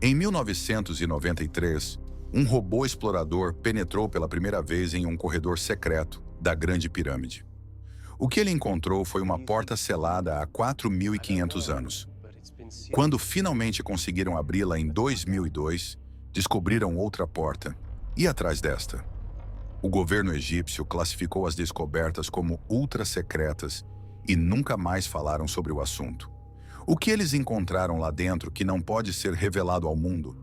Em 1993, um robô explorador penetrou pela primeira vez em um corredor secreto da Grande Pirâmide. O que ele encontrou foi uma porta selada há 4.500 anos. Quando finalmente conseguiram abri-la em 2002, descobriram outra porta. E atrás desta? O governo egípcio classificou as descobertas como ultra-secretas e nunca mais falaram sobre o assunto. O que eles encontraram lá dentro que não pode ser revelado ao mundo?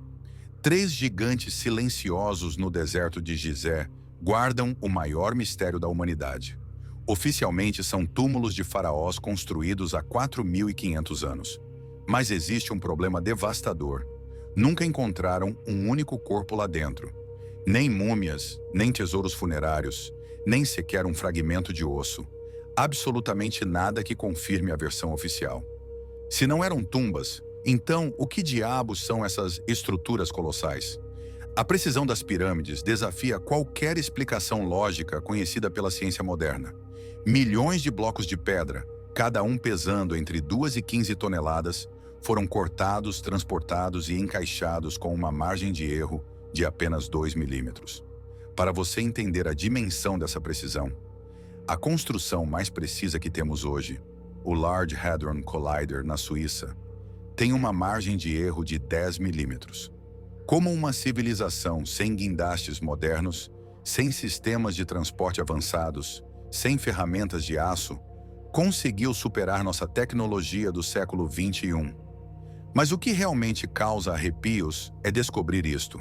Três gigantes silenciosos no deserto de Gizé guardam o maior mistério da humanidade. Oficialmente são túmulos de faraós construídos há 4.500 anos. Mas existe um problema devastador. Nunca encontraram um único corpo lá dentro. Nem múmias, nem tesouros funerários, nem sequer um fragmento de osso. Absolutamente nada que confirme a versão oficial. Se não eram tumbas, então o que diabos são essas estruturas colossais? A precisão das pirâmides desafia qualquer explicação lógica conhecida pela ciência moderna. Milhões de blocos de pedra, cada um pesando entre 2 e 15 toneladas, foram cortados, transportados e encaixados com uma margem de erro de apenas 2 milímetros. Para você entender a dimensão dessa precisão, a construção mais precisa que temos hoje, o Large Hadron Collider na Suíça, tem uma margem de erro de 10 milímetros. Como uma civilização sem guindastes modernos, sem sistemas de transporte avançados, sem ferramentas de aço, conseguiu superar nossa tecnologia do século XXI. Mas o que realmente causa arrepios é descobrir isto.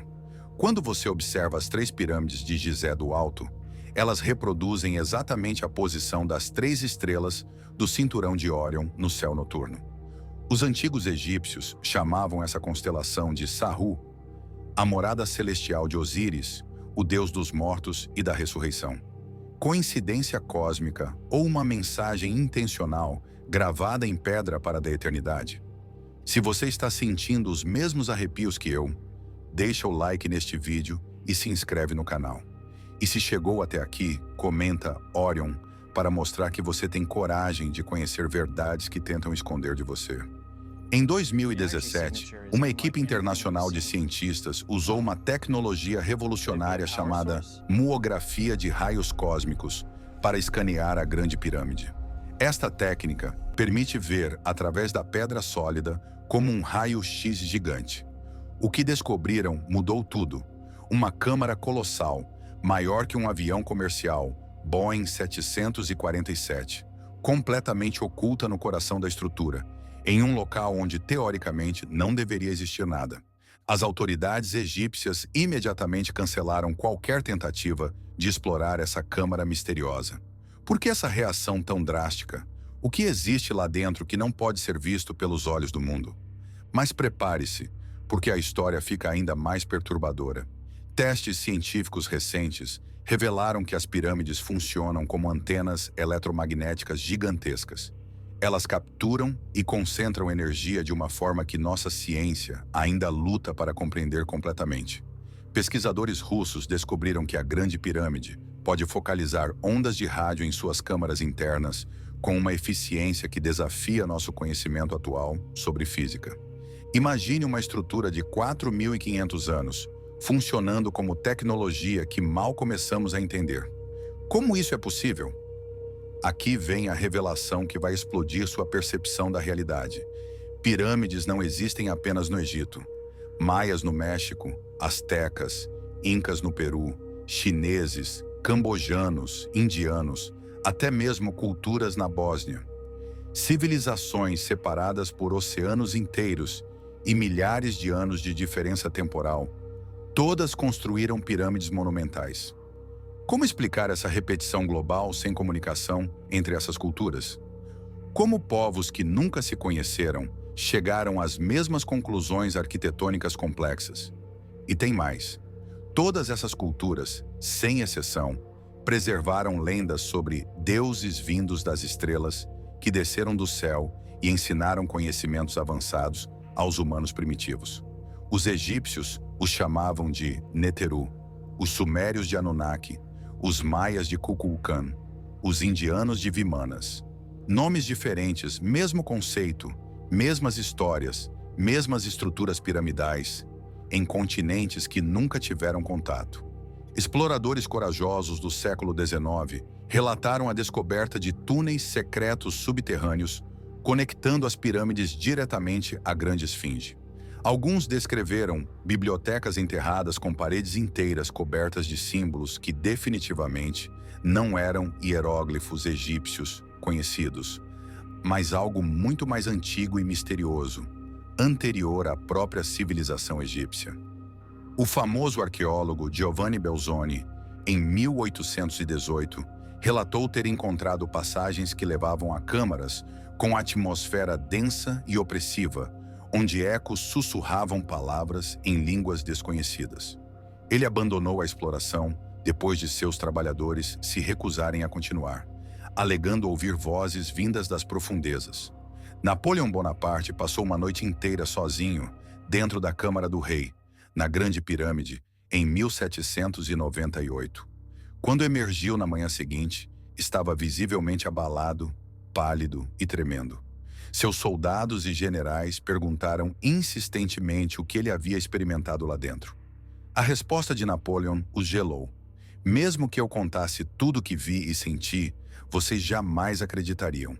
Quando você observa as 3 pirâmides de Gizé do alto, elas reproduzem exatamente a posição das 3 estrelas do cinturão de Órion no céu noturno. Os antigos egípcios chamavam essa constelação de Sahu, a morada celestial de Osíris, o deus dos mortos e da ressurreição. Coincidência cósmica ou uma mensagem intencional gravada em pedra para a eternidade? Se você está sentindo os mesmos arrepios que eu, deixa o like neste vídeo e se inscreve no canal. E se chegou até aqui, comenta Órion para mostrar que você tem coragem de conhecer verdades que tentam esconder de você. Em 2017, uma equipe internacional de cientistas usou uma tecnologia revolucionária chamada muografia de raios cósmicos para escanear a Grande Pirâmide. Esta técnica permite ver, através da pedra sólida, como um raio-x gigante. O que descobriram mudou tudo. Uma câmara colossal, maior que um avião comercial, Boeing 747, completamente oculta no coração da estrutura, em um local onde, teoricamente, não deveria existir nada. As autoridades egípcias imediatamente cancelaram qualquer tentativa de explorar essa câmara misteriosa. Por que essa reação tão drástica? O que existe lá dentro que não pode ser visto pelos olhos do mundo? Mas prepare-se, porque a história fica ainda mais perturbadora. Testes científicos recentes revelaram que as pirâmides funcionam como antenas eletromagnéticas gigantescas. Elas capturam e concentram energia de uma forma que nossa ciência ainda luta para compreender completamente. Pesquisadores russos descobriram que a Grande Pirâmide pode focalizar ondas de rádio em suas câmaras internas com uma eficiência que desafia nosso conhecimento atual sobre física. Imagine uma estrutura de 4.500 anos, funcionando como tecnologia que mal começamos a entender. Como isso é possível? Aqui vem a revelação que vai explodir sua percepção da realidade. Pirâmides não existem apenas no Egito. Maias no México, astecas, incas no Peru, chineses, cambojanos, indianos, até mesmo culturas na Bósnia. Civilizações separadas por oceanos inteiros e milhares de anos de diferença temporal, todas construíram pirâmides monumentais. Como explicar essa repetição global sem comunicação entre essas culturas? Como povos que nunca se conheceram chegaram às mesmas conclusões arquitetônicas complexas? E tem mais. Todas essas culturas, sem exceção, preservaram lendas sobre deuses vindos das estrelas que desceram do céu e ensinaram conhecimentos avançados aos humanos primitivos. Os egípcios os chamavam de Neteru, os sumérios de Anunnaki, os maias de Kukulkan, os indianos de Vimanas. Nomes diferentes, mesmo conceito, mesmas histórias, mesmas estruturas piramidais, em continentes que nunca tiveram contato. Exploradores corajosos do século XIX relataram a descoberta de túneis secretos subterrâneos conectando as pirâmides diretamente à Grande Esfinge. Alguns descreveram bibliotecas enterradas com paredes inteiras cobertas de símbolos que definitivamente não eram hieróglifos egípcios conhecidos, mas algo muito mais antigo e misterioso, anterior à própria civilização egípcia. O famoso arqueólogo Giovanni Belzoni, em 1818, relatou ter encontrado passagens que levavam a câmaras com atmosfera densa e opressiva, onde ecos sussurravam palavras em línguas desconhecidas. Ele abandonou a exploração depois de seus trabalhadores se recusarem a continuar, alegando ouvir vozes vindas das profundezas. Napoleão Bonaparte passou uma noite inteira sozinho dentro da Câmara do Rei, na Grande Pirâmide, em 1798. Quando emergiu na manhã seguinte, estava visivelmente abalado, pálido e tremendo. Seus soldados e generais perguntaram insistentemente o que ele havia experimentado lá dentro. A resposta de Napoleão os gelou. Mesmo que eu contasse tudo o que vi e senti, vocês jamais acreditariam.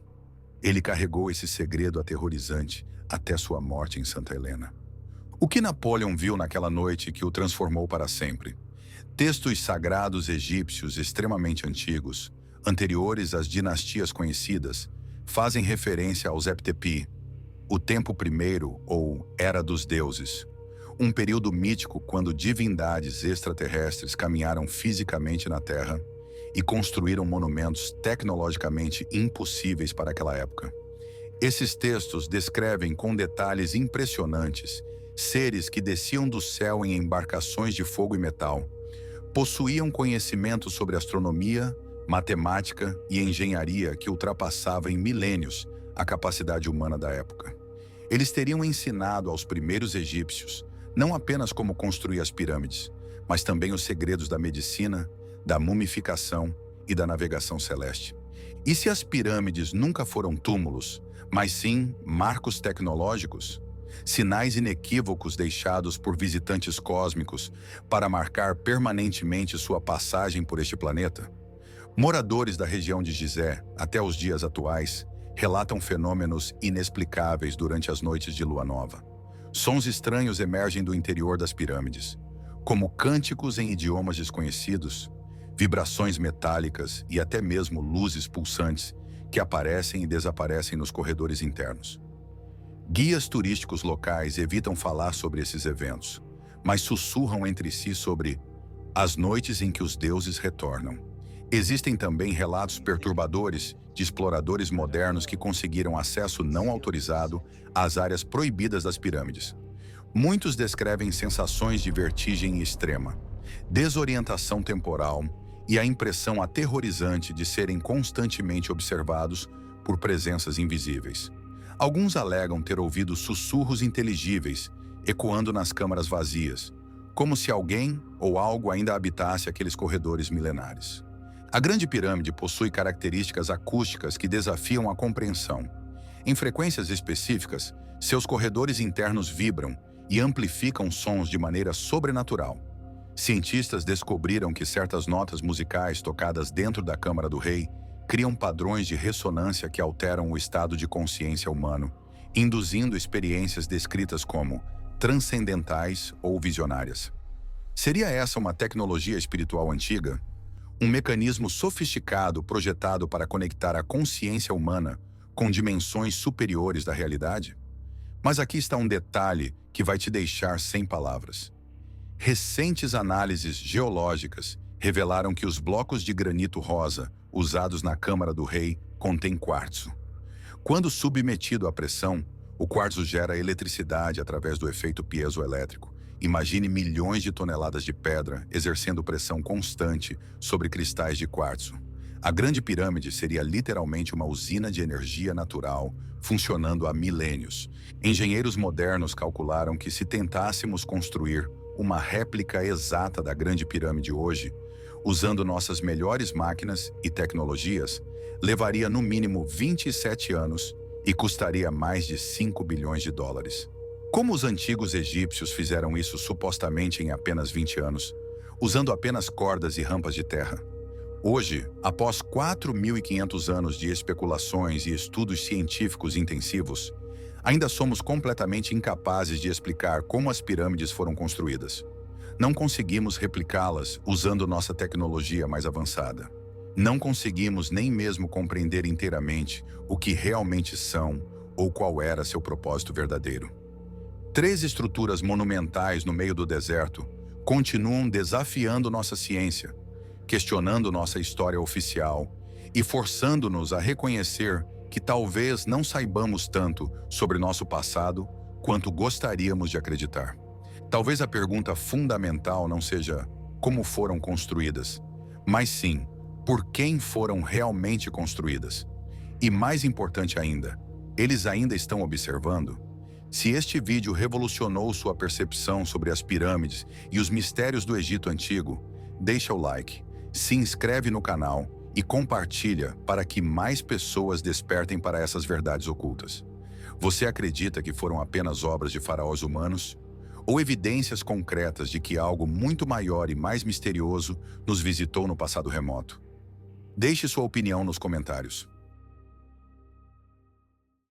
Ele carregou esse segredo aterrorizante até sua morte em Santa Helena. O que Napoleão viu naquela noite que o transformou para sempre? Textos sagrados egípcios extremamente antigos, anteriores às dinastias conhecidas, fazem referência aos Heptepi, o tempo primeiro ou Era dos Deuses, um período mítico quando divindades extraterrestres caminharam fisicamente na Terra e construíram monumentos tecnologicamente impossíveis para aquela época. Esses textos descrevem com detalhes impressionantes seres que desciam do céu em embarcações de fogo e metal, possuíam conhecimento sobre astronomia, matemática e engenharia que ultrapassava em milênios a capacidade humana da época. Eles teriam ensinado aos primeiros egípcios não apenas como construir as pirâmides, mas também os segredos da medicina, da mumificação e da navegação celeste. E se as pirâmides nunca foram túmulos, mas sim marcos tecnológicos? Sinais inequívocos deixados por visitantes cósmicos para marcar permanentemente sua passagem por este planeta? Moradores da região de Gizé, até os dias atuais, relatam fenômenos inexplicáveis durante as noites de lua nova. Sons estranhos emergem do interior das pirâmides, como cânticos em idiomas desconhecidos, vibrações metálicas e até mesmo luzes pulsantes que aparecem e desaparecem nos corredores internos. Guias turísticos locais evitam falar sobre esses eventos, mas sussurram entre si sobre as noites em que os deuses retornam. Existem também relatos perturbadores de exploradores modernos que conseguiram acesso não autorizado às áreas proibidas das pirâmides. Muitos descrevem sensações de vertigem extrema, desorientação temporal e a impressão aterrorizante de serem constantemente observados por presenças invisíveis. Alguns alegam ter ouvido sussurros inteligíveis ecoando nas câmaras vazias, como se alguém ou algo ainda habitasse aqueles corredores milenares. A Grande Pirâmide possui características acústicas que desafiam a compreensão. Em frequências específicas, seus corredores internos vibram e amplificam sons de maneira sobrenatural. Cientistas descobriram que certas notas musicais tocadas dentro da Câmara do Rei criam padrões de ressonância que alteram o estado de consciência humano, induzindo experiências descritas como transcendentais ou visionárias. Seria essa uma tecnologia espiritual antiga? Um mecanismo sofisticado projetado para conectar a consciência humana com dimensões superiores da realidade? Mas aqui está um detalhe que vai te deixar sem palavras. Recentes análises geológicas revelaram que os blocos de granito rosa usados na Câmara do Rei contêm quartzo. Quando submetido à pressão, o quartzo gera eletricidade através do efeito piezoelétrico. Imagine milhões de toneladas de pedra exercendo pressão constante sobre cristais de quartzo. A Grande Pirâmide seria literalmente uma usina de energia natural, funcionando há milênios. Engenheiros modernos calcularam que se tentássemos construir uma réplica exata da Grande Pirâmide hoje, usando nossas melhores máquinas e tecnologias, levaria no mínimo 27 anos e custaria mais de 5 bilhões de dólares. Como os antigos egípcios fizeram isso supostamente em apenas 20 anos, usando apenas cordas e rampas de terra? Hoje, após 4.500 anos de especulações e estudos científicos intensivos, ainda somos completamente incapazes de explicar como as pirâmides foram construídas. Não conseguimos replicá-las usando nossa tecnologia mais avançada. Não conseguimos nem mesmo compreender inteiramente o que realmente são ou qual era seu propósito verdadeiro. 3 estruturas monumentais no meio do deserto continuam desafiando nossa ciência, questionando nossa história oficial e forçando-nos a reconhecer que talvez não saibamos tanto sobre nosso passado quanto gostaríamos de acreditar. Talvez a pergunta fundamental não seja como foram construídas, mas sim por quem foram realmente construídas. E mais importante ainda, eles ainda estão observando? Se este vídeo revolucionou sua percepção sobre as pirâmides e os mistérios do Egito Antigo, deixa o like, se inscreve no canal e compartilha para que mais pessoas despertem para essas verdades ocultas. Você acredita que foram apenas obras de faraós humanos? Ou evidências concretas de que algo muito maior e mais misterioso nos visitou no passado remoto? Deixe sua opinião nos comentários.